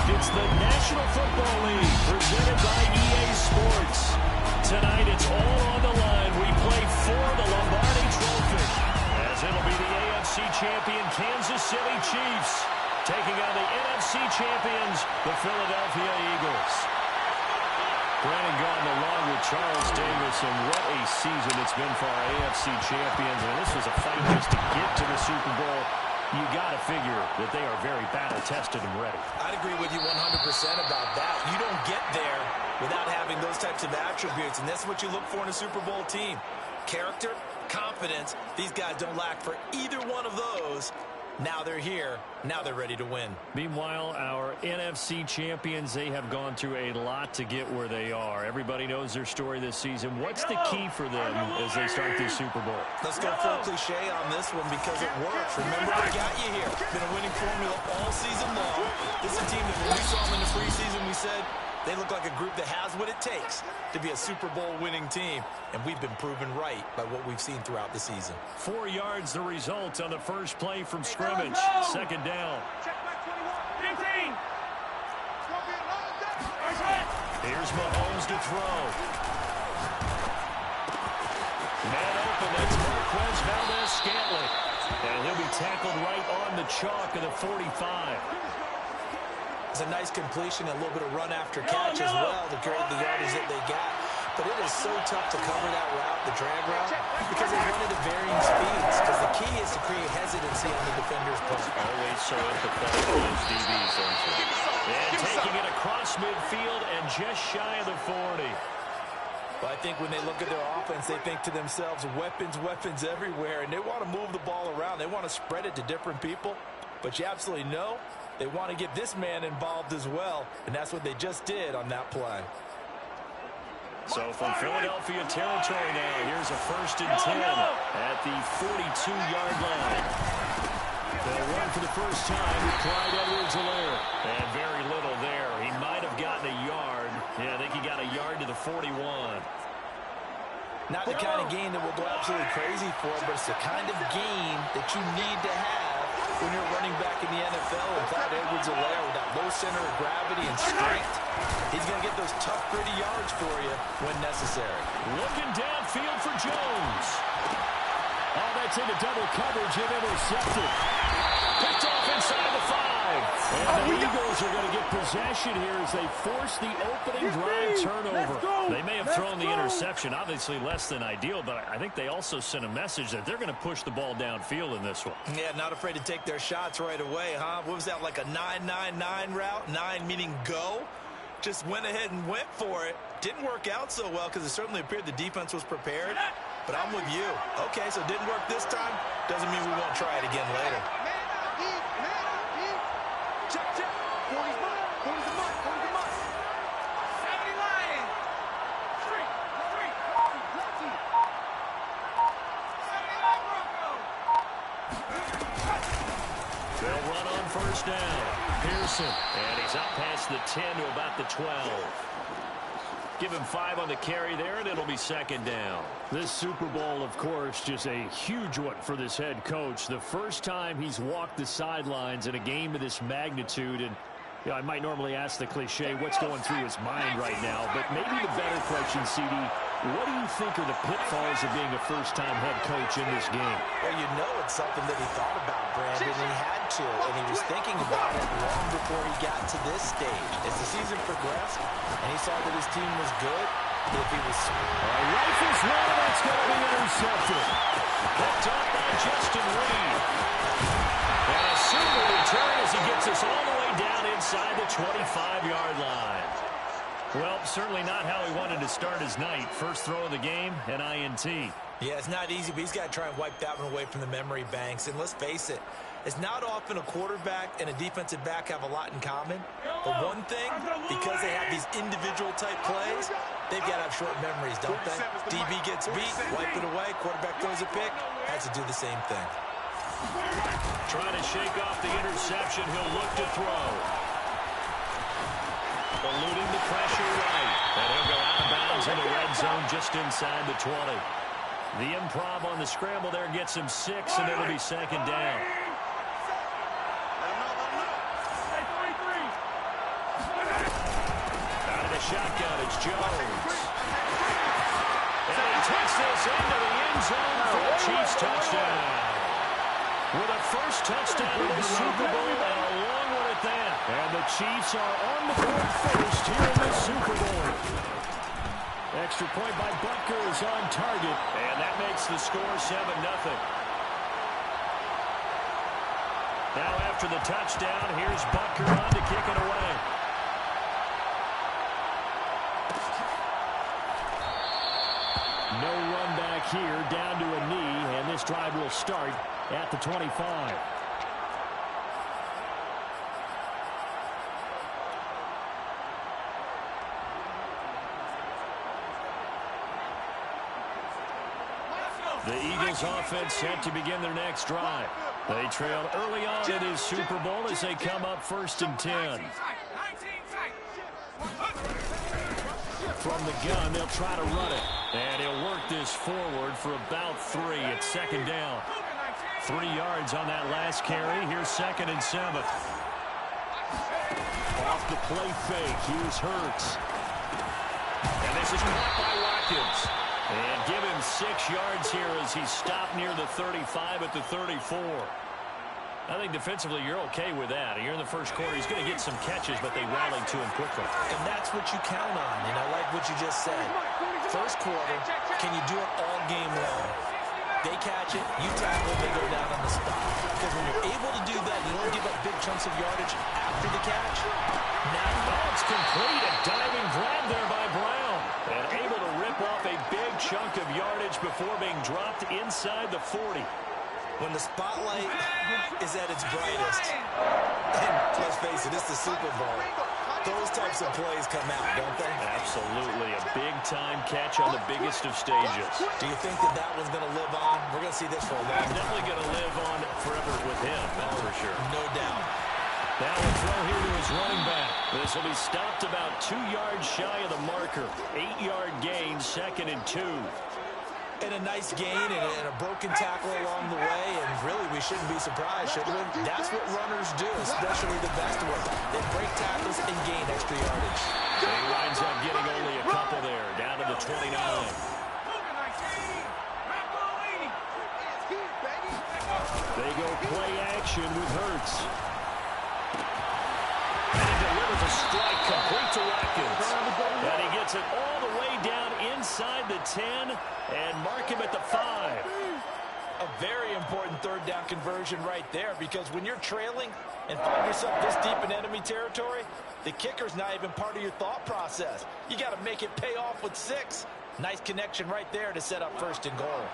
It's the National Football League presented by EA Sports. Tonight it's all on the line. We play for the Lombardi Trophy, as it'll be the AFC champion Kansas City Chiefs taking on the NFC champions, the Philadelphia Eagles. Brandon Gaughan along with Charles Davis, and what a season it's been for our AFC champions. And this was a fight just to get to the Super Bowl. You got to figure that they are very battle-tested and ready. I'd agree with you 100% about that. You don't get there without having those types of attributes, and that's what you look for in a Super Bowl team. Character, confidence. These guys don't lack for either one of those. Now they're here. Now they're ready to win. Meanwhile, our NFC champions, they have gone through a lot to get where they are. Everybody knows their story this season. What's the key for them as they start this Super Bowl? Let's go full cliche on this one because it works. Remember, we got you here. Been a winning formula all season long. This is a team that when we saw them in the preseason, we said they look like a group that has what it takes to be a Super Bowl winning team. And we've been proven right by what we've seen throughout the season. 4 yards the result on the first play from scrimmage. Second down. Here's Mahomes to throw. Man open, that's Marquez Valdez-Scantling. And he'll be tackled right on the chalk of the 45. It's a nice completion, a little bit of run after catch as well to create the yardage that they got. But it is so tough to cover that route, the drag route, because they run it at varying speeds. Because the key is to create hesitancy on the defender's part. Always so empathetic to those DBs, and taking it across midfield and just shy of the 40. But I think when they look at their offense, they think to themselves, weapons, weapons everywhere. And they want to move the ball around. They want to spread it to different people. But you absolutely know they want to get this man involved as well. And that's what they just did on that play. So from Philadelphia territory now, here's a 1st and 10 at the 42-yard line. They'll run for the first time with Clyde Edwards-Helaire. And very little there. He might have gotten a yard. Yeah, I think he got a yard to the 41. Not the kind of gain that will go absolutely crazy for, but it's the kind of gain that you need to have when you're running back in the NFL. And Clyde Edwards-Helaire with that low center of gravity and strength, he's going to get those tough, gritty yards for you when necessary. Looking downfield for Jones. Oh, that's into double coverage and intercepted. Picked off inside the 5. And the Eagles are going to get possession here as they force the opening drive turnover. They may have thrown the interception, obviously less than ideal, but I think they also sent a message that they're going to push the ball downfield in this one. Yeah, not afraid to take their shots right away, huh? What was that, like a 9-9-9 route? 9 meaning go? Just went ahead and went for it. Didn't work out so well because it certainly appeared the defense was prepared. But I'm with you. Okay, so it didn't work this time. Doesn't mean we won't try it again later. Check, check. 40's mine. 40's the mark. 40's the mark. 70 Lions. Street. Lefty. 79 Broncos. They'll run on first down. Pearson. And he's out past the 10 to about the 12. Give him 5 on the carry there, and it'll be second down. This Super Bowl, of course, just a huge one for this head coach. The first time he's walked the sidelines in a game of this magnitude. And you know, I might normally ask the cliche, what's going through his mind right now? But maybe the better question, CD, what do you think are the pitfalls of being a first-time head coach in this game? Well, you know it's something that he thought about, Brandon, and he had to. And he was thinking about it long before he got to this stage. As the season progressed, and he saw that his team was good, if he was... Rifles one, that's going to be intercepted. Picked up by Justin Reed. And a super return as he gets us all the way down inside the 25-yard line. Well, certainly not how he wanted to start his night. First throw of the game, an INT. Yeah, it's not easy, but he's got to try and wipe that one away from the memory banks. And let's face it, it's not often a quarterback and a defensive back have a lot in common. But one thing, because they have these individual type plays, they've got to have short memories, don't they? DB gets beat, wipe it away, quarterback throws a pick, has to do the same thing. Trying to shake off the interception, he'll look to throw. Eluding the pressure right. And he'll go out of bounds in the red zone just inside the 20. The improv on the scramble there gets him 6, and it'll be second down. shotgun. It's Jones. And he takes this into the end zone for a Chiefs touchdown. With a first touchdown in the Super Bowl and a long one at that. And the Chiefs are on the board first here in the Super Bowl. Extra point by Butker is on target. And that makes the score 7-0. Now after the touchdown, here's Butker on to kick it away. No run back here, down to a knee, and this drive will start at the 25. The Eagles offense set to begin their next drive. They trailed early on in this Super Bowl as they come up 1st and 10. From the gun, they'll try to run it. And he'll work this forward for about 3. It's 2nd down. 3 yards on that last carry. Here's 2nd and 7. Off the play fake. Here's Hurts. And this is caught by Watkins. And give him 6 yards here as he's stopped near the 35 at the 34. I think defensively you're okay with that. You're in the first quarter. He's going to get some catches, but they rallied to him quickly. And that's what you count on. And I like what you just said. First quarter, can you do it all game long? They catch it, you tackle, they go down on the spot. Because when you're able to do that, you don't give up big chunks of yardage after the catch. Now it's complete. A diving grab there by Brown. And able to rip off a big chunk of yardage before being dropped inside the 40. When the spotlight is at its brightest, and let's face it, it's the Super Bowl, those types of plays come out, don't they? Absolutely. A big-time catch on the biggest of stages. Do you think that one's going to live on? We're going to see this for a long time. Definitely going to live on forever with him, that's for sure. No doubt. Now a throw here to his running back. This will be stopped about 2 yards shy of the marker. 8-yard gain, 2nd and 2. And a nice gain and a broken tackle along the way, and really we shouldn't be surprised, should we? That's what runners do, especially the best ones. They break tackles and gain extra yardage. So he winds up getting only a couple there, down to the 29. They go play action with Hurts. And he delivers a strike complete to Watkins. And he gets it all the way down inside the 10 and mark him at the 5. A very important 3rd down conversion right there, because when you're trailing and find yourself this deep in enemy territory, the kicker's not even part of your thought process. You got to make it pay off with 6. Nice connection right there to set up 1st and goal.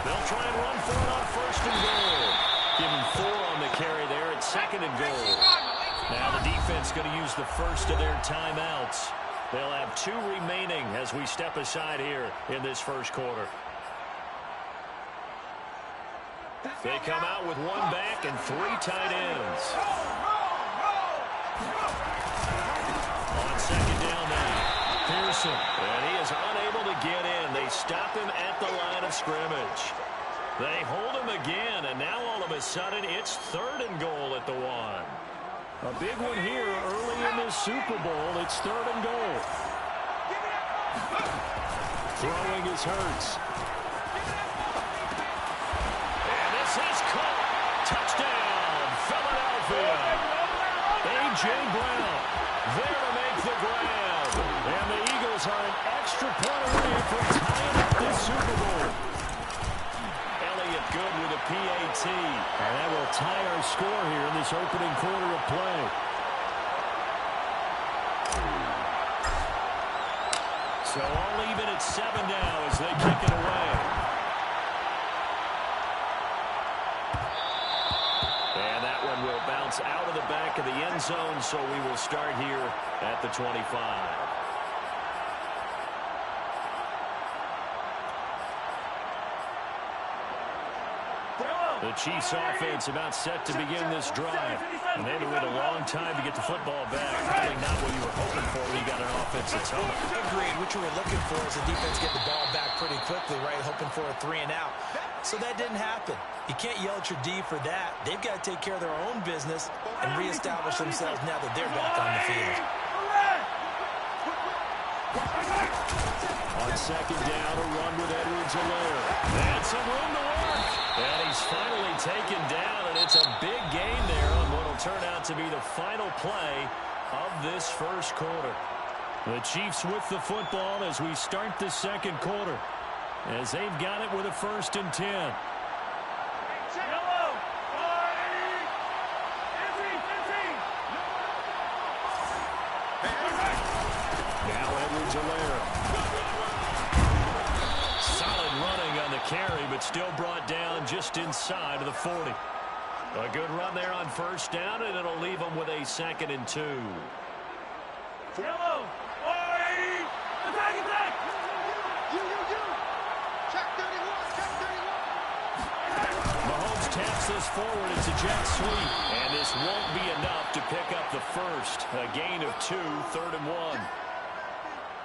They'll try and run for it on 1st and goal. Give him 4 on the carry there at 2nd and goal. Now the defense going to use the first of their timeouts. They'll have 2 remaining as we step aside here in this first quarter. They come out with 1 back and 3 tight ends. On 2nd down now, Pearson. And he is unable to get in. They stop him at the line of scrimmage. They hold him again, and now all of a sudden it's 3rd and goal at the 1. A big one here early in this Super Bowl. It's 3rd and goal. Throwing is Hurts. And this is caught. Touchdown, Philadelphia. A.J. Brown there to make the grab. And the Eagles are an extra point away from tying up this Super Bowl. Good with a PAT. And that will tie our score here in this opening quarter of play. So all even at 7 now as they kick it away. And that one will bounce out of the back of the end zone, so we will start here at the 25. The Chiefs offense about set to begin this drive. And they've been waiting a long time to get the football back. Probably not what you were hoping for when you got an offense that's home. Agreed. What you were looking for is the defense get the ball back pretty quickly, right? Hoping for a 3 and out. So that didn't happen. You can't yell at your D for that. They've got to take care of their own business and reestablish themselves now that they're back on the field. On second down, a run with Edwards-Helaire. And some room to work. And he's finally taken down, and it's a big gain there on what will turn out to be the final play of this first quarter. The Chiefs with the football as we start the second quarter, as they've got it with a 1st and 10. Now Edwards-Helaire. Solid running on the carry, but still brought down just inside of the 40. A good run there on 1st down, and it'll leave them with a 2nd and 2. Yellow. Attack. You. Check 31. Mahomes taps this forward. It's a jet sweep, and this won't be enough to pick up the first. A gain of 2, 3rd and 1.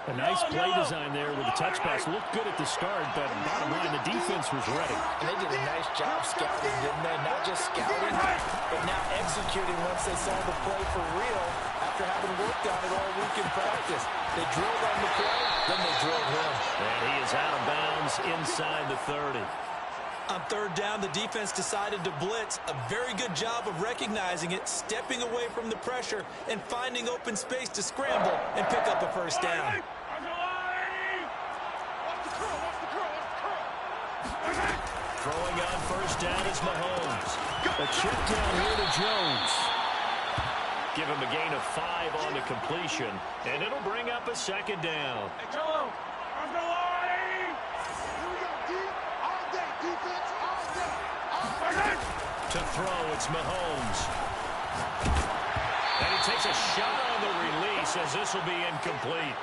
A nice play design there with the touch pass. Looked good at the start, but bottom line, the defense was ready. And they did a nice job scouting, didn't they? Not just scouting, but now executing once they saw the play for real after having worked on it all week in practice. They drilled on the play, then they drilled him. And he is out of bounds inside the 30. On 3rd down, the defense decided to blitz. A very good job of recognizing it, stepping away from the pressure, and finding open space to scramble and pick up a 1st down. Throwing on 1st down is Mahomes. A check down here to Jones. Give him a gain of 5 on the completion, and it'll bring up a 2nd down. To throw, it's Mahomes. And he takes a shot on the release as this will be incomplete.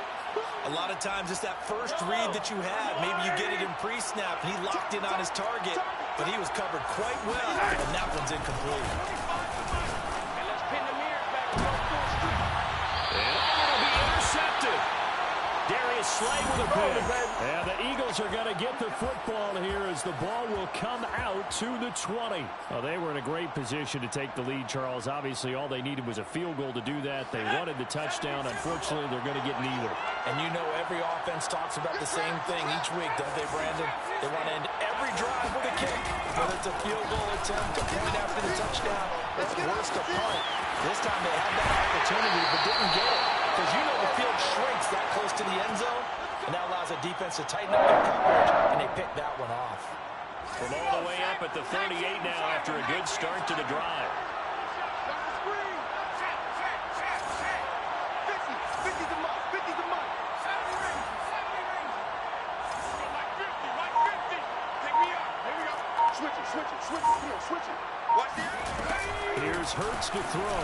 A lot of times it's that first read that you have. Maybe you get it in pre-snap, and he locked in on his target, but he was covered quite well, and that one's incomplete. And it'll be intercepted. Darius Slay with a pick. And the Eagles are going to get the football here as the ball will come out to the 20. Well, they were in a great position to take the lead, Charles. Obviously, all they needed was a field goal to do that. They wanted the touchdown. Unfortunately, they're going to get neither. And you know every offense talks about the same thing each week, don't they, Brandon? They want to end every drive with a kick, whether it's a field goal attempt, a point after the touchdown, or at worst, a punt. This time they had that opportunity but didn't get it. Because you know the field shrinks that close to the end zone, and that allows the defense to tighten up their coverage, and they picked that one off. From all the way up at the 38 now after a good start to the drive. Switch it. Here's Hurts to throw.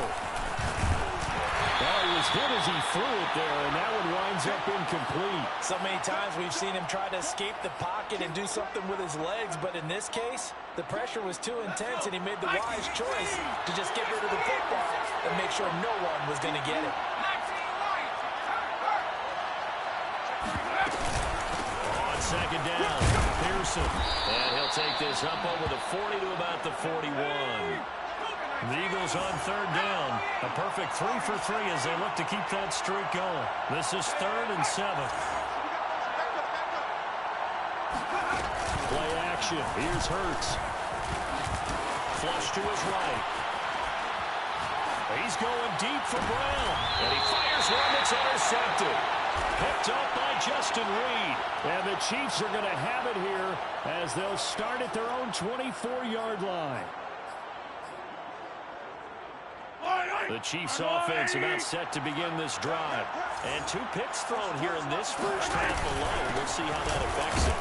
Well, he was hit as he threw it there, and that one winds up incomplete. So many times we've seen him try to escape the pocket and do something with his legs, but in this case, the pressure was too intense, and he made the wise choice to just get rid of the football and make sure no one was going to get it. On second down, Pearson. And he'll take this up over the 40 to about the 41. The Eagles on 3rd down. A perfect 3 for 3 as they look to keep that streak going. This is 3rd and 7. Play action. Here's Hurts. Flush to his right. He's going deep for Brown. And he fires one that's intercepted. Picked up by Justin Reed. And the Chiefs are going to have it here as they'll start at their own 24-yard line. The Chiefs offense about set to begin this drive. And 2 picks thrown here in this first half alone. We'll see how that affects him.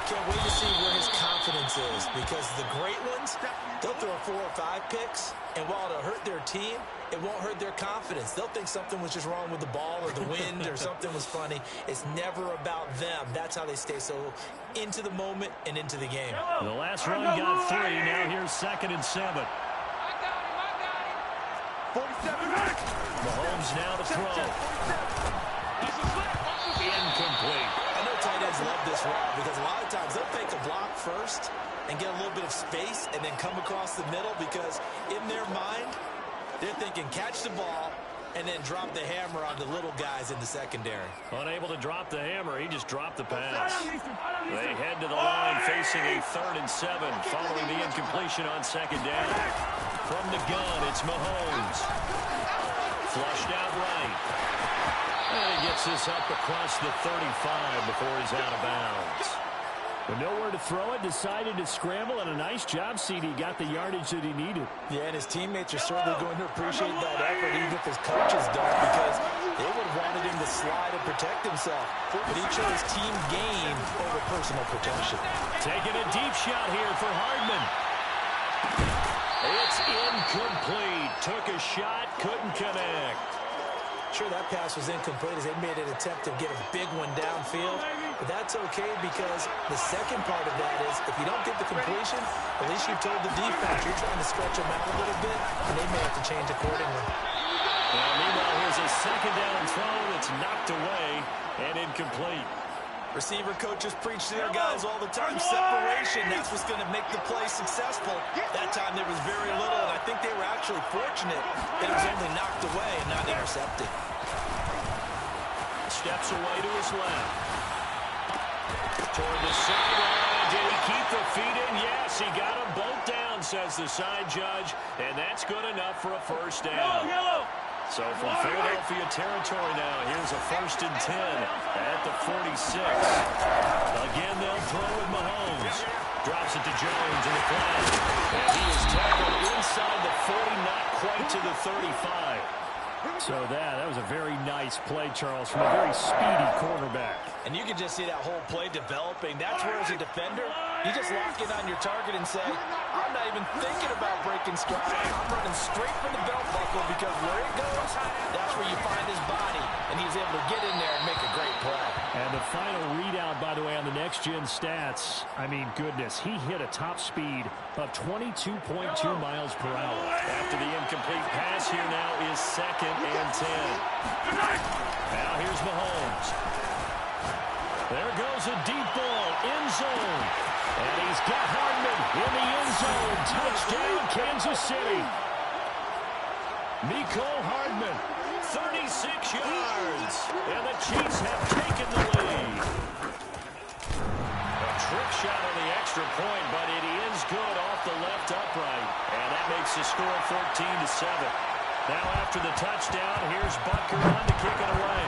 Can't wait to see where his confidence is, because the great ones, they'll throw 4 or 5 picks, and while it'll hurt their team, it won't hurt their confidence. They'll think something was just wrong with the ball or the wind or something was funny. It's never about them. That's how they stay so into the moment and into the game. The last run got 3. Now here's 2nd and 7. 47. Mahomes now to throw. Incomplete. I know tight ends love this route because a lot of times they'll take a block first and get a little bit of space and then come across the middle because in their mind, they're thinking catch the ball and then drop the hammer on the little guys in the secondary. Unable to drop the hammer, he just dropped the pass. They head to the line facing a 3rd and 7 following the incompletion on 2nd down. From the gun, it's Mahomes. Flushed out right. And he gets this up across the 35 before he's out of bounds. With nowhere to throw it, decided to scramble, and a nice job, CD. Got the yardage that he needed. Yeah, and his teammates are certainly going to appreciate that effort, even if his coaches don't, because they would have wanted him to slide and protect himself. But he chose team game over personal protection. Taking a deep shot here for Hardman. It's incomplete. Took a shot, couldn't connect. Sure, that pass was incomplete as they made an attempt to get a big one downfield. But that's okay because the second part of that is if you don't get the completion, at least you've told the defense you're trying to stretch them out a little bit, and they may have to change accordingly. Well, meanwhile, here's a 2nd down throw that's knocked away and incomplete. Receiver coaches preach to their guys all the time. Separation, that's what's going to make the play successful. That time there was very little, and I think they were actually fortunate that it was only knocked away and not intercepted. Steps away to his left. Toward the sideline. Did he keep the feet in? Yes, he got them both down, says the side judge, and that's good enough for a 1st down. So from Philadelphia territory now, here's a 1st and 10 at the 46. Again, they'll throw with Mahomes. Drops it to Jones in the flat. And he is tackled inside the 40, not quite to the 35. So that was a very nice play, Charles, from a very speedy quarterback. And you can just see that whole play developing. That's where, as a defender, you just lock in on your target and say, I'm not even thinking about breaking stride. I'm running straight for the belt buckle because where it goes, that's where you find his body. And he's able to get in there and make a great play. And the final readout, by the way, on the next-gen stats, I mean, goodness, he hit a top speed of 22.2 miles per hour. After the incomplete pass, here now is 2nd and 10. Now here's Mahomes. There goes a deep ball, end zone. And he's got Hardman in the end zone. Touchdown, Kansas City. Mecole Hardman, 36 yards. And the Chiefs have taken the lead. A trick shot on the extra point, but it is good off the left upright. And that makes the score 14-7. Now after the touchdown, here's Butker on to kick it away.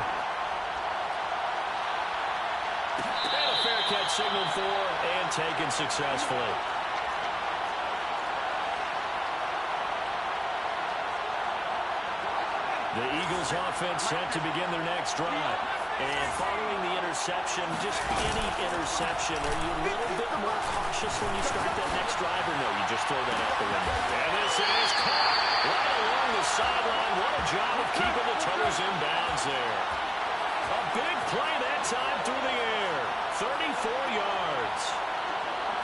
And a fair catch signaled for and taken successfully. The Eagles offense set to begin their next drive. And following the interception, just any interception, are you a little bit more cautious when you start that next drive, or no, you just throw that out the window? And this is caught right along the sideline. What a job of keeping the toes in bounds there. A big play that time through the air. 34 yards.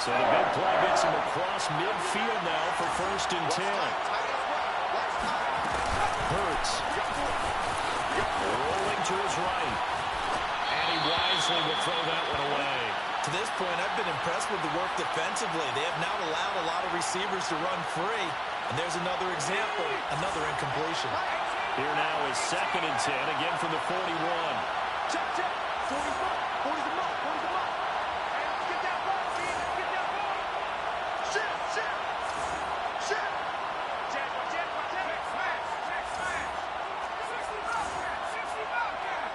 So the big play gets him across midfield now for 1st and 10. Hurts. Rolling to his right. And he wisely will throw that one away. To this point, I've been impressed with the work defensively. They have not allowed a lot of receivers to run free. And there's another example, another incompletion. Here now is 2nd and 10, again from the 41. Check, check. 40 them up. 40 them up. 40 them up. Hey, get that ball, team. Get that ball. Shift, shift. Shift. Check, check, check. Smash, check, smash. 60 Bobcat.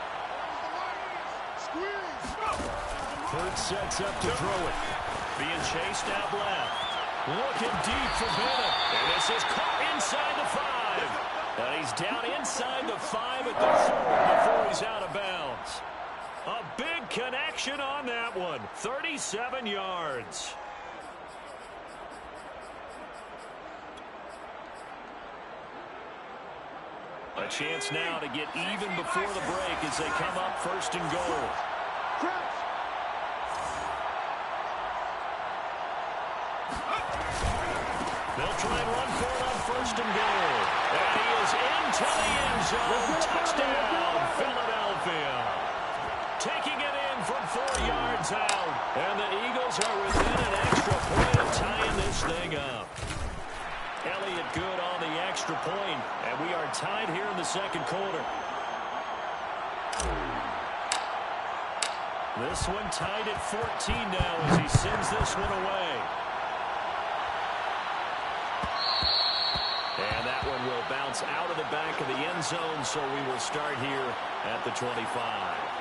Squeeze. Hurts sets up to throw it. Being chased out left. Looking deep for Bennett. And this is caught inside the 5. And he's down inside the 5 at the 4 before he's out of bounds. A big connection on that one. 37 yards. A chance now to get even before the break as they come up 1st and goal. They'll try and run for it on 1st and goal. And he is into the end zone. Touchdown, Philadelphia. Taking it in from 4 yards out. And the Eagles are within an extra point of tying this thing up. Elliott good on the extra point, and we are tied here in the second quarter. This one tied at 14 now as he sends this one away. And that one will bounce out of the back of the end zone, so we will start here at the 25.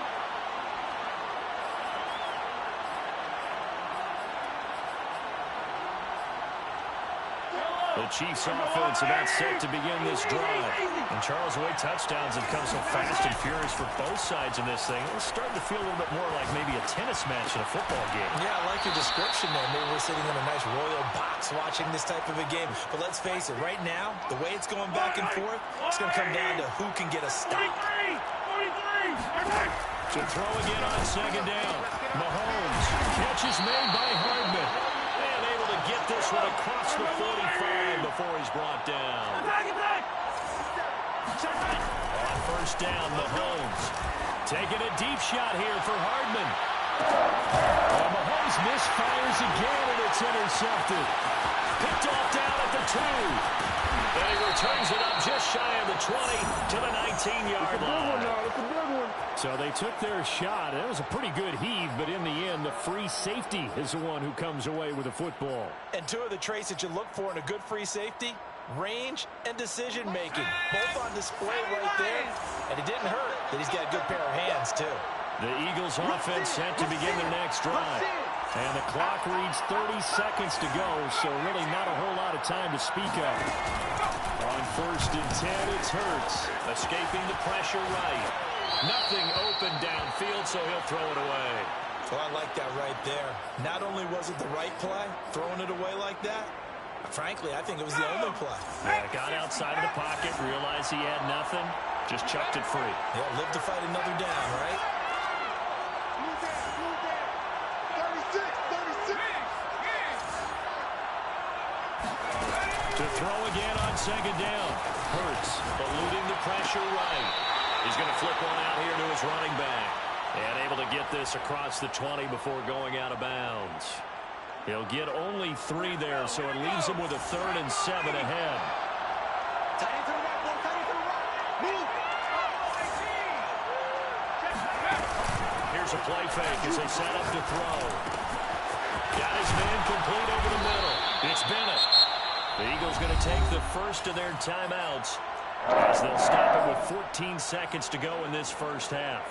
The Chiefs offense about set to begin this drive. And Charles, the way touchdowns have come so fast and furious for both sides in this thing, it's starting to feel a little bit more like maybe a tennis match in a football game. Yeah, I like your description there. Maybe we're sitting in a nice royal box watching this type of a game. But let's face it, right now, the way it's going back and forth, it's going to come down to who can get a stop. To throw again on second down. Mahomes. Catch is made by Hardman. And able to get this one across the 45 before he's brought down. On first down, Mahomes. Taking a deep shot here for Hardman. Mahomes misfires again, and it's intercepted. Picked off down at the 2. And he returns it up just shy of the 20 to the 19-yard line. So they took their shot. That was a pretty good heave, but in the end, the free safety is the one who comes away with the football. And two of the traits that you look for in a good free safety, range and decision-making. Both on display right there, and it didn't hurt that he's got a good pair of hands, too. The Eagles offense set to begin their next drive. And the clock reads 30 seconds to go, so really not a whole lot of time to speak of. On first and 10, it's Hurts. Escaping the pressure right. Nothing open downfield, so he'll throw it away. Well, I like that right there. Not only was it the right play, throwing it away like that, frankly, I think it was the only play. Yeah, got outside of the pocket, realized he had nothing, just chucked it free. Yeah, live to fight another down, right? To throw again on second down. Hurts eluding the pressure right. He's going to flip one out here to his running back. And able to get this across the 20 before going out of bounds. He'll get only 3 there, so it leaves him with a 3rd and 7 ahead. Here's a play fake as they set up to throw. Got his man complete over the middle. It's Bennett. The Eagles going to take the first of their timeouts as they'll stop it with 14 seconds to go in this first half.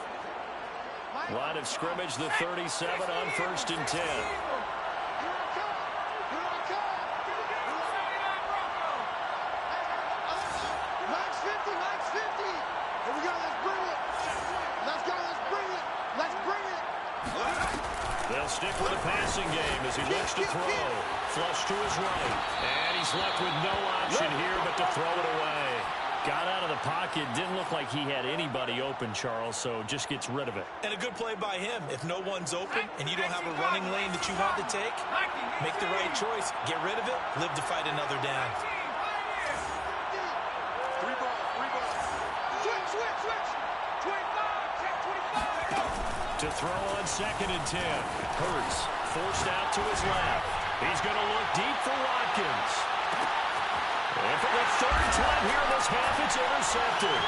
Line of scrimmage, the 37 on first and 10. They'll stick with the passing game as he looks to throw. Flush to his right. And he's left with no option here but to throw it away. Got out of the pocket. Didn't look like he had anybody open, Charles, so just gets rid of it. And a good play by him. If no one's open and you don't have a running lane that you want to take, make the right choice. Get rid of it. Live to fight another down. To throw on second and 10. Hurts forced out to his left. He's going to look deep for Watkins. And for the 3rd time here in this half, it's intercepted.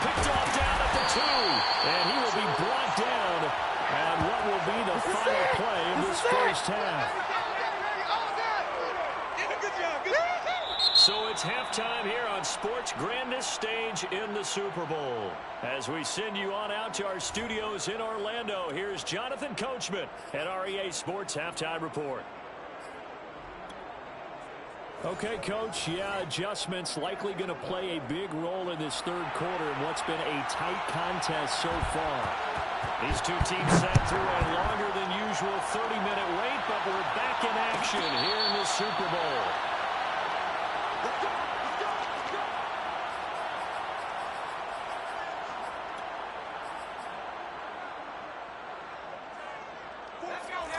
Picked off down at the 2. And he will be brought down. And what will be the final play of this first half? So it's halftime here on sports' grandest stage in the Super Bowl. As we send you on out to our studios in Orlando, here's Jonathan Coachman at REA Sports Halftime Report. Okay, Coach, yeah, adjustments likely going to play a big role in this third quarter in what's been a tight contest so far. These two teams sat through a longer than usual 30-minute wait, but we're back in action here in the Super Bowl.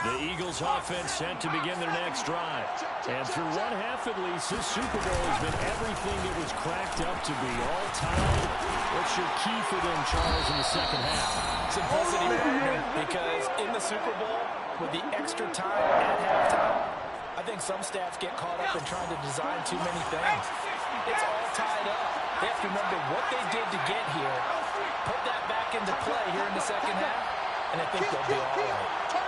The Eagles offense set to begin their next drive. And through one half at least, this Super Bowl has been everything it was cracked up to be. All tied. What's your key for them, Charles, in the second half? Simplicity, partner, because in the Super Bowl, with the extra time at halftime, I think some staffs get caught up in trying to design too many things. It's all tied up. They have to remember what they did to get here, put that back into play here in the second half, and I think they'll be all right.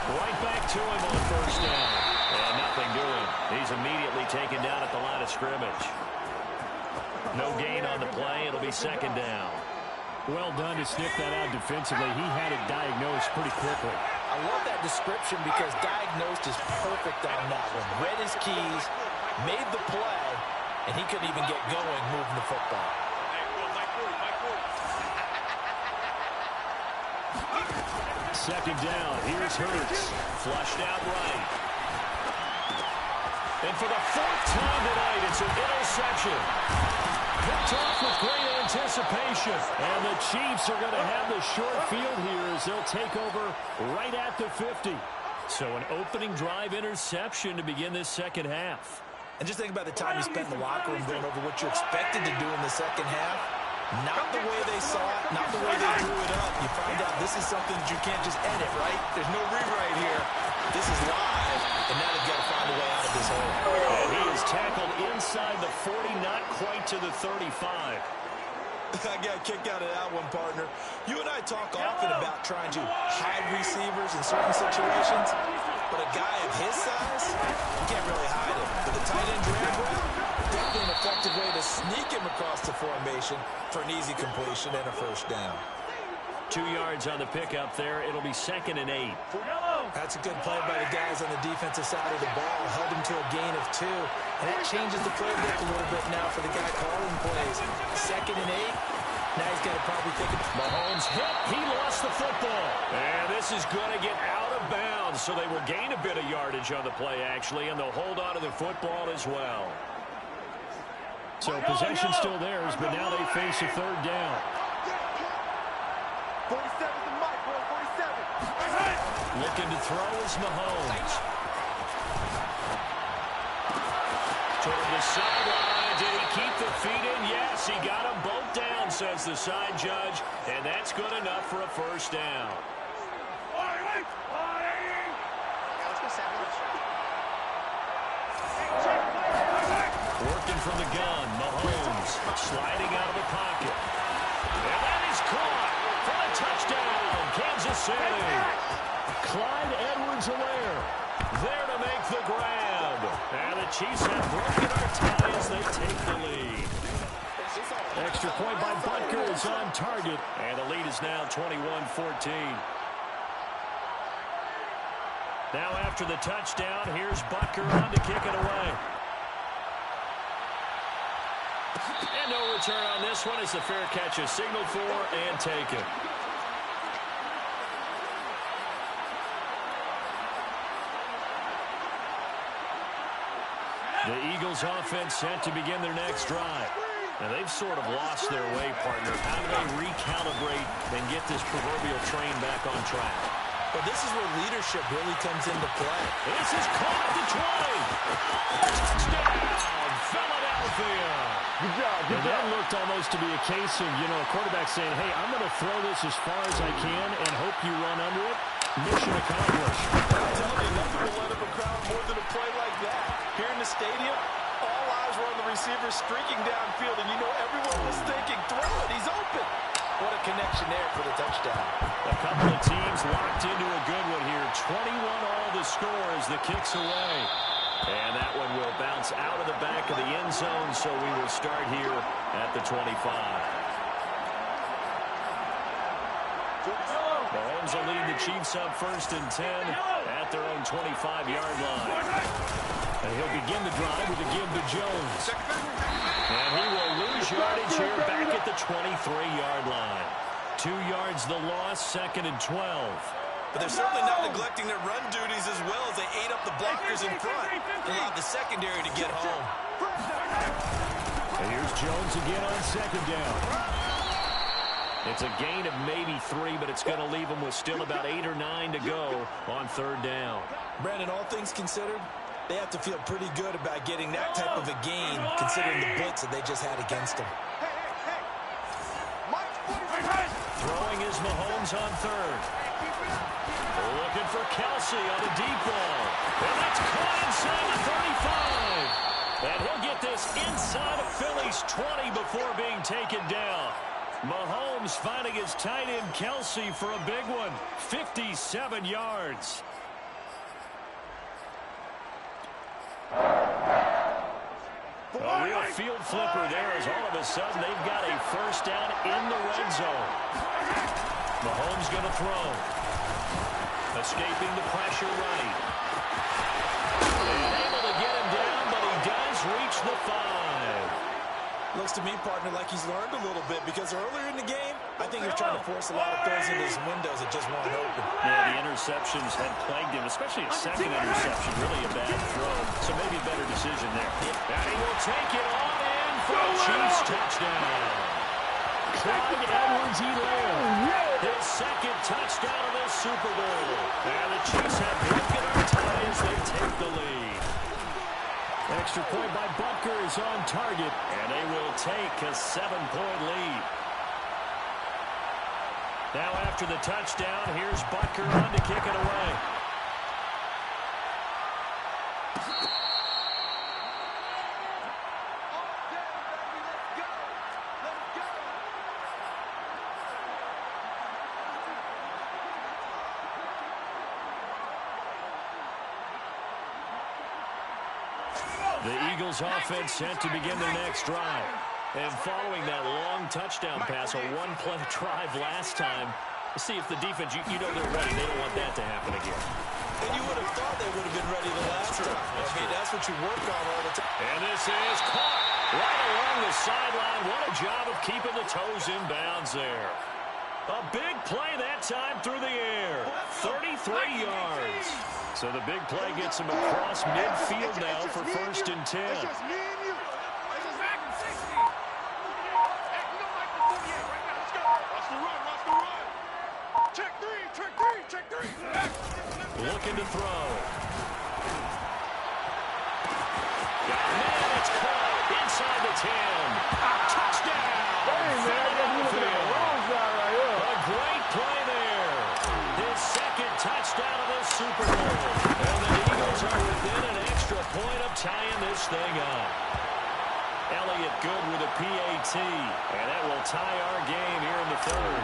Right back to him on first down. And nothing doing. He's immediately taken down at the line of scrimmage. No gain on the play. It'll be second down. Well done to sniff that out defensively. He had it diagnosed pretty quickly. I love that description because diagnosed is perfect on that one. Read his keys, made the play, and he couldn't even get going moving the football. Second down. Here's Hurts. Flushed out right. And for the fourth time tonight, it's an interception. Picked off with great anticipation. And the Chiefs are going to have the short field here as they'll take over right at the 50. So an opening drive interception to begin this second half. And just think about the time you spent in the locker room going over what you expected to do in the second half. Not the way they saw it, not the way they drew it up. You find out this is something that you can't just edit, right? There's no rewrite here. This is live, and now they've got to find a way out of this hole. And he is tackled inside the 40, not quite to the 35. I got a kick out of that one, partner. You and I talk often about trying to hide receivers in certain situations, but a guy of his size, you can't really hide him. With a tight end drag route, definitely an effective way to sneak him across the formation for an easy completion and a first down. 2 yards on the pickup there. It'll be 2nd and 8. That's a good play by the guys on the defensive side of the ball. Held him to a gain of 2. And that changes the playbook a little bit now for the guy calling plays. 2nd and 8. Now he's got to probably think of Mahomes hit. He lost the football. And this is going to get out of bounds. So they will gain a bit of yardage on the play, actually, and they'll hold on to the football as well. So possession still theirs, but now they face a third down. 47 the mic, boy, 47. Looking to throw is Mahomes. Toward the sideline. Did he keep the feet in? Yes, he got them both down, says the side judge. And that's good enough for a first down. Working from the gun, Mahomes sliding out of the pocket. And that is caught for a touchdown, Kansas City. Clyde Edwards-Helaire there to make the grab. And the Chiefs have broken our tie as they take the lead. Extra point by Butker is on target. And the lead is now 21-14. Now after the touchdown, here's Butker on to kick it away. And no return on this one as the fair catch is signaled for and taken. The Eagles offense set to begin their next drive. And they've sort of lost their way, partner. How do they recalibrate and get this proverbial train back on track? Well, this is where leadership really comes into play. This is caught at the 20. Touchdown, Philadelphia. Good job, good And job. that looked almost to be a case of, a quarterback saying, hey, I'm going to throw this as far as I can and hope you run under it. Mission accomplished. I'm telling you, nothing will let up a crowd more than a play like that. Here in the stadium, all eyes were on the receiver streaking downfield, and everyone was thinking, throw it, he's open. What a connection there for the touchdown. A couple of teams locked into a good one here. 21 all the score as the kick's away. And that one will bounce out of the back of the end zone, so we will start here at the 25. Mahomes will lead the Chiefs up 1st and 10 at their own 25-yard line. And he'll begin the drive with a give to Jones. And he will lose yardage here back at the 23-yard line. 2 yards the loss, 2nd and 12. But they're certainly not neglecting their run duties as well as they ate up the blockers in front and allowed the secondary to get home. And here's Jones again on 2nd down. It's a gain of maybe 3, but it's going to leave them with still about 8 or 9 to go on 3rd down. Brandon, all things considered, they have to feel pretty good about getting that type of a gain, considering the blitz that they just had against them. Throwing is Mahomes on 3rd. Looking for Kelsey on the deep ball. And that's caught inside the 35. And he'll get this inside of Philly's 20 before being taken down. Mahomes finding his tight end Kelsey for a big one. 57 yards. A real field flipper there as all of a sudden they've got a 1st down in the red zone. Mahomes going to throw. Escaping the pressure right. And able to get him down, but he does reach the 5. Looks to me, partner, like he's learned a little bit because earlier in the game, I think he was trying to force a lot of throws into his windows that just weren't open. Yeah, the interceptions had plagued him, especially a second interception. Really a bad throw, so maybe a better decision there. And he will take it on in for a Chiefs touchdown. Clyde Edwards-Helaire, his 2nd touchdown of this Super Bowl. And the Chiefs have broken our tie as they take the lead. Extra point by Butker is on target, and they will take a 7-point lead. Now after the touchdown, here's Butker on to kick it away. The Eagles offense set to begin their next drive. And following that long touchdown pass, a 1-play drive last time, let's see if the defense, you know they're ready. They don't want that to happen again. And you would have thought they would have been ready the last time. That's what you work on all the time. And this is caught right along the sideline. What a job of keeping the toes in bounds there. A big play that time through the air. 33 yards. So the big play gets him across midfield now for 1st and 10. It's just me and you. It's just back in 60. Hey, we don't like the 48 right now. Let's go. Watch the run. Watch the run. Check 3. Check 3. Check 3. Looking to throw. Man, it's caught inside the 10. Touchdown. A great play there. His 2nd touchdown of this Super Bowl. And the Eagles are within an extra point of tying this thing up. Elliott good with a PAT. And that will tie our game here in the 3rd.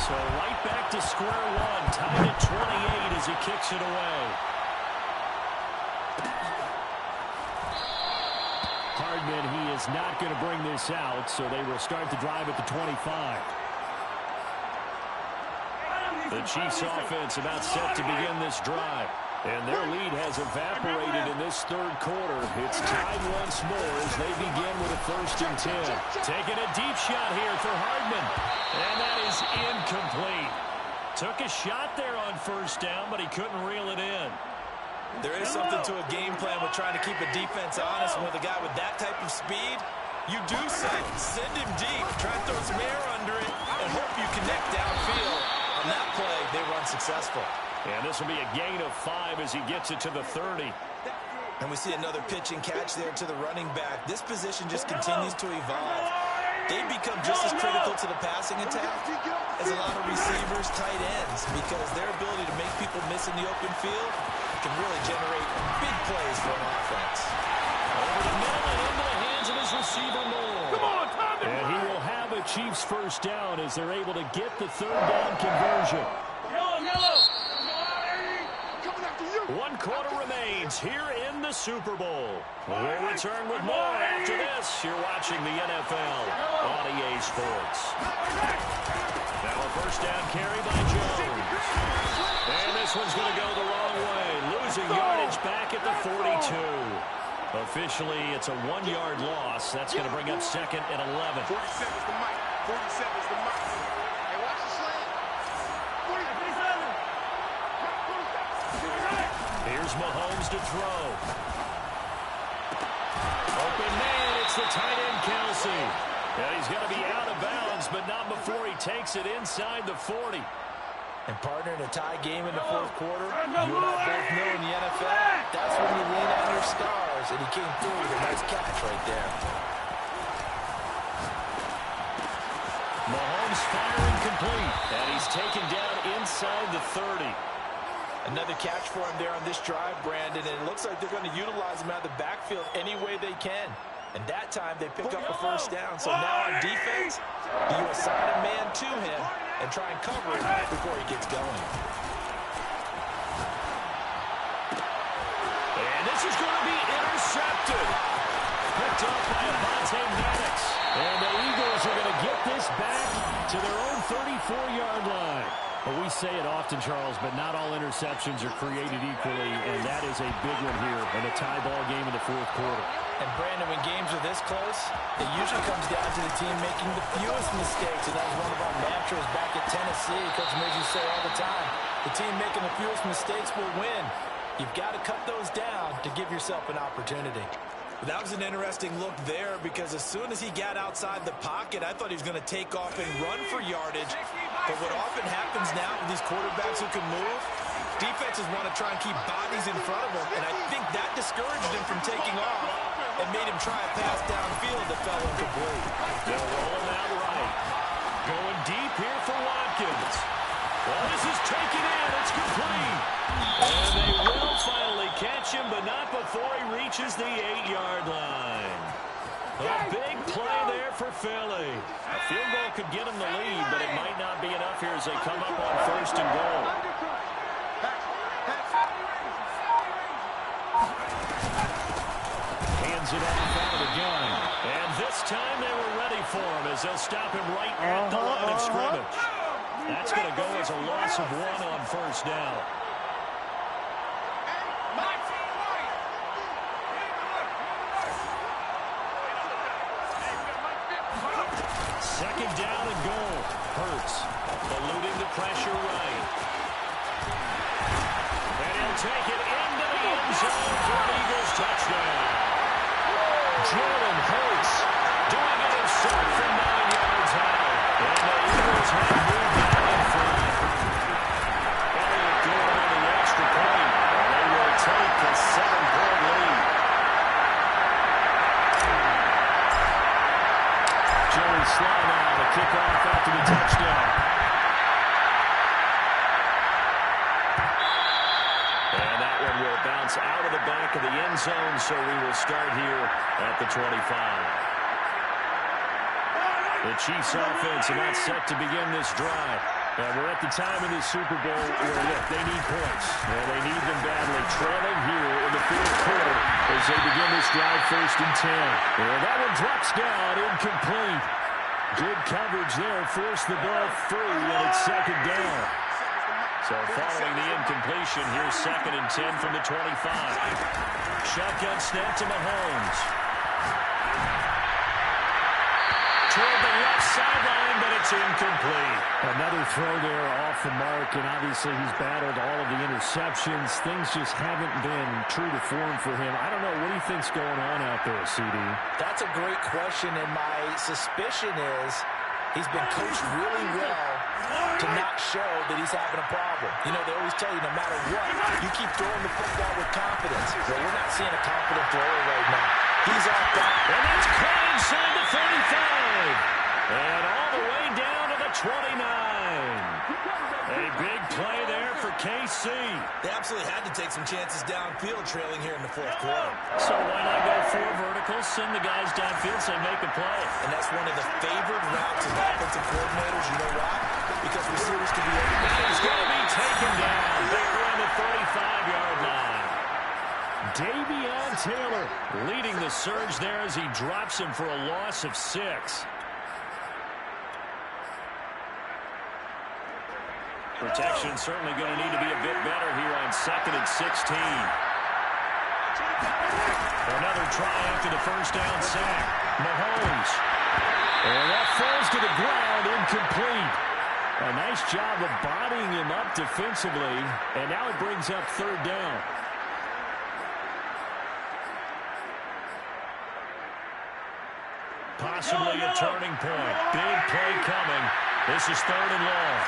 So right back to square one. Tied at 28 as he kicks it away. Hardman, he is not going to bring this out, so they will start the drive at the 25. The Chiefs offense about set to begin this drive. And their lead has evaporated in this 3rd quarter. It's tied once more as they begin with a 1st and 10. Taking a deep shot here for Hardman. And that is incomplete. Took a shot there on 1st down, but he couldn't reel it in. There is something to a game plan with trying to keep a defense honest. And with a guy with that type of speed, you do send him deep, try and throw some air under it, and hope you connect downfield. On that play, they run successful. And this will be a gain of 5 as he gets it to the 30. And we see another pitch and catch there to the running back. This position just continues to evolve. They become just as critical to the passing attack as a lot of receivers, tight ends, because their ability to make people miss in the open field can really generate big plays for an offense. Over the middle and into the hands of his receiver, Moore. Come on, Tommy. And he will have a Chiefs 1st down as they're able to get the 3rd down conversion. Yellow. 1 quarter remains here in the Super Bowl. We'll return with more after this. You're watching the NFL on EA Sports. Now a 1st down carry by Jones. And this one's going to go the wrong way. Losing yardage back at the 42. Officially, it's a 1-yard loss. That's going to bring up 2nd and 11. 47 is the mic. 47 is the mic. Hey, watch the slant. 47. Here's Mahomes to throw. Open man, it's the tight end Kelsey. And he's going to be out of bounds, but not before he takes it inside the 40. And partner, in a tie game in the fourth quarter, you and I both know in the NFL, that's when you lean on your stars, and he came through with a nice catch right there. Mahomes firing complete, and he's taken down inside the 30. Another catch for him there on this drive, Brandon, and it looks like they're going to utilize him out of the backfield any way they can. And that time they pick up a first down. So now on defense, you assign a man to him and try and cover him before he gets going. And this is going to be intercepted. Picked up by Madden. And the Eagles are going to get this back to their own 34-yard line. Well, we say it often, Charles, but not all interceptions are created equally, and that is a big one here in a tie ball game in the fourth quarter. And, Brandon, when games are this close, it usually comes down to the team making the fewest mistakes, and that was one of our mantras back at Tennessee. Coach Mills used to say all the time, the team making the fewest mistakes will win. You've got to cut those down to give yourself an opportunity. That was an interesting look there because as soon as he got outside the pocket, I thought he was going to take off and run for yardage. But what often happens now with these quarterbacks who can move, defenses want to try and keep bodies in front of them, and I think that discouraged him from taking off and made him try a pass downfield that fell incomplete. They'll roll him out right. Going deep here for Watkins. Well, this is taken in. It's complete. And they will finally catch him, but not before he reaches the 8-yard line. A big play there for Philly. A field goal could get him the lead, but it might not be enough here as they come up on first and goal. Hands it off out of the gun. And this time they were ready for him as they'll stop him right at the line of scrimmage. That's going to go as a loss of 1 on first down. Second down and goal. Hurts eluding the pressure right. And he'll take it into the end zone for an Eagles touchdown. Jalen Hurts doing it himself from 9 yards out. And the Eagles have moved out in front. Elliott going on the extra point. And they will take a 7-point lead. Joey Sly now to kick off after the touchdown. And that one will bounce out of the back of the end zone, so we will start here at the 25. The Chiefs offense about set to begin this drive. And we're at the time of this Super Bowl where, look, they need points. Well, they need them badly. Trailing here in the fourth quarter as they begin this drive first and 10. And that one drops down, incomplete. Good coverage there, forced the ball free, and it's second down. So following the incompletion, here's second and 10 from the 25. Shotgun snap to Mahomes. Toward the left sideline, but it's incomplete. Another throw there off the mark, and obviously he's battled all of the interceptions. Things just haven't been true to form for him. I don't know. What do you think's going on out there, CD? That's a great question, and my suspicion is he's been coached really well to not show that he's having a problem. You know, they always tell you no matter what, you keep throwing the football with confidence. Well, we're not seeing a confident thrower right now. He's off that. And that's caught inside the 35. And all the way down to the 29. A big play there for KC. They absolutely had to take some chances downfield trailing here in the fourth quarter. So why not go 4 verticals, send the guys downfield, say make a play. And that's one of the favored routes of offensive coordinators. You know why? Because receivers can be open. He's going to be taken down back around the 35-yard line. Davion Taylor leading the surge there as he drops him for a loss of 6. Protection certainly going to need to be a bit better here on second and 16. Another try after the first down sack. Mahomes. And that falls to the ground, incomplete. A nice job of bodying him up defensively. And now it brings up third down. possibly a turning point. Big play coming. This is 3rd and long.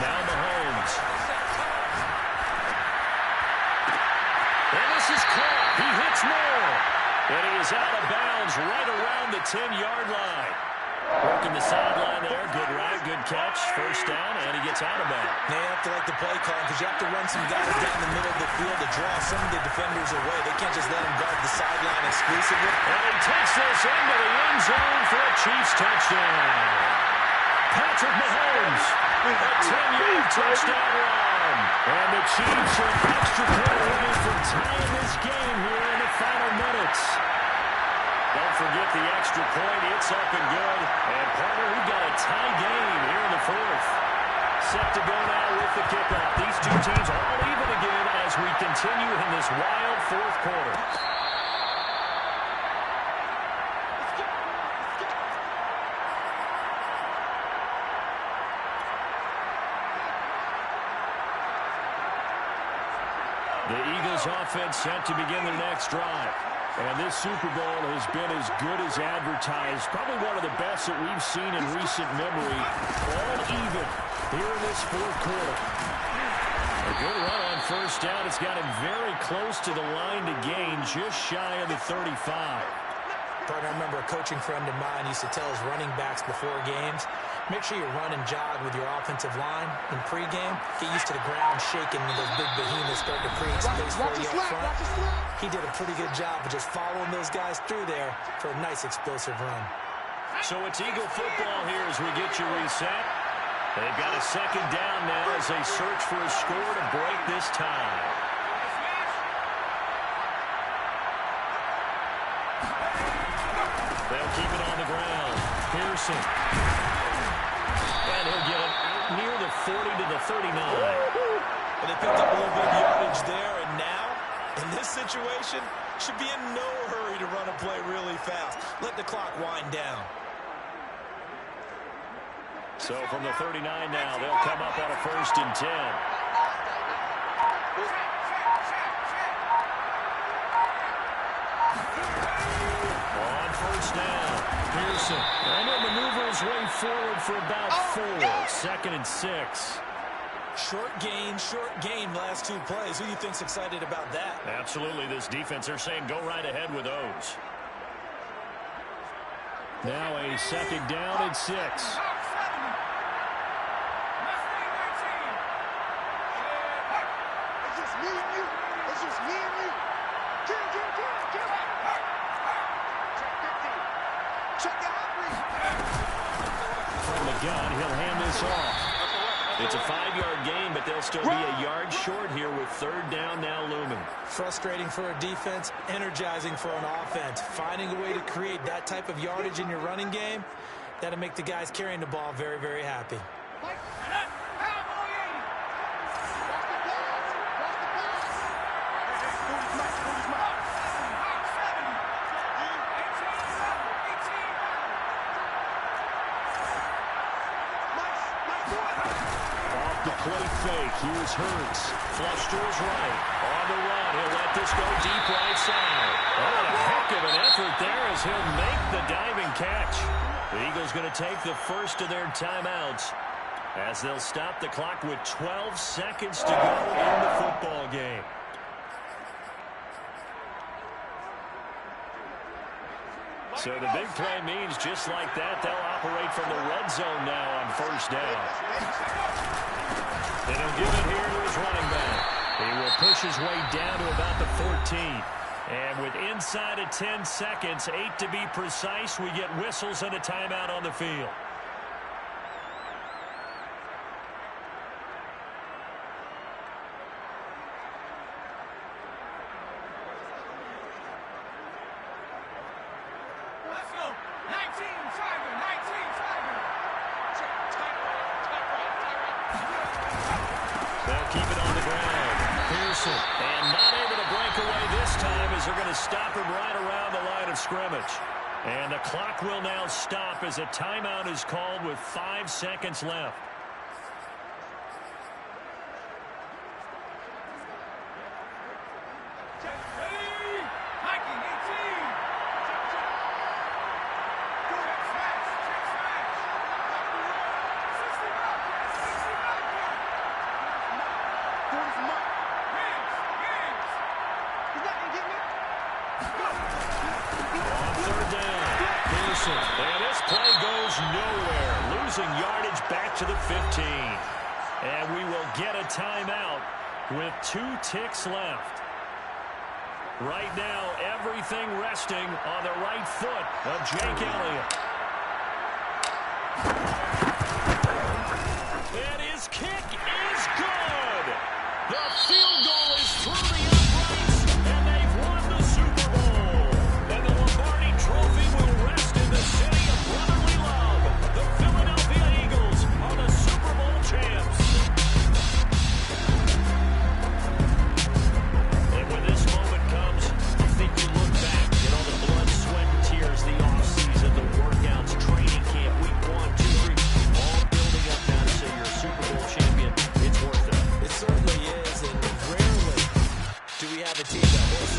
Now Mahomes. And this is caught. He hits more. And he is out of bounds right around the 10-yard line. Working the sideline there. Good route, good catch. First down, and he gets out of bounds. They have to like the play call because you have to run some guys down the middle of the field to draw some of the defenders away. They can't just let them guard the sideline exclusively. And he takes this into the end zone for a Chiefs touchdown. Patrick Mahomes, a 10-yard touchdown run. And the Chiefs are an extra point away from tying this game here in the final minutes. Don't forget the extra point. It's up and good. And, partner, we've got a tie game here in the 4th. Set to go now with the kickoff. These two teams all even again as we continue in this wild 4th quarter. The Eagles offense set to begin their next drive. And this Super Bowl has been as good as advertised. Probably one of the best that we've seen in recent memory. All even here in this 4th quarter. A good run on first down. It's got him very close to the line to gain, just shy of the 35. Partner, I remember a coaching friend of mine used to tell his running backs before games, make sure you run and jog with your offensive line in pregame. Get used to the ground shaking when those big behemoths start to create space for you up front. He did a pretty good job of just following those guys through there for a nice explosive run. So it's Eagle football here as we get you reset. They've got a second down now as they search for a score to break this tie. They'll keep it on the ground. Pearson. And he'll get it out near the 40 to the 39. And they picked up a little bit of yardage there, and now, in this situation, should be in no hurry to run a play really fast. Let the clock wind down. So from the 39 now, they'll come up on a 1st and 10. On first down, Pearson. And he'll maneuver his way forward for about 4. 2nd and 6. Short gain last 2 plays. Who do you think's excited about that? Absolutely, this defense, they're saying go right ahead with those. Now a 2nd down and 6. From the gun, he'll hand this off. It's a 5-yard gain, but they'll still be a yard short here with 3rd down now looming. Frustrating for a defense, energizing for an offense. Finding a way to create that type of yardage in your running game, that'll make the guys carrying the ball very, very happy. Play fake. Here's Hurts. Flush to his right. On the run. He'll let this go deep right side. Oh, a heck of an effort there as he'll make the diving catch. The Eagles going to take the first of their timeouts as they'll stop the clock with 12 seconds to go in the football game. So the big play means just like that, they'll operate from the red zone now on first down. And he'll give it here to his running back. He will push his way down to about the 14. And with inside of 10 seconds, 8 to be precise, we get whistles and a timeout on the field. And not able to break away this time as they're going to stop him right around the line of scrimmage. And the clock will now stop as a timeout is called with 5 seconds left. it. And this play goes nowhere. Losing yardage back to the 15. And we will get a timeout with 2 ticks left. Right now, everything resting on the right foot of Jake Elliott. And his kick is good. The field goal is through the uprights, and they've won the Super Bowl. And the Lombardi Trophy will rest in the city of brotherly love. The Philadelphia Eagles are the Super Bowl champs. And when this moment comes, I think you look back at all the blood, sweat, and tears, the offseason, the workouts, training camp, week 1, 2, 3, all building up now to say you're a Super Bowl champion. It's worth it. It certainly is, and rarely do we have a team that holds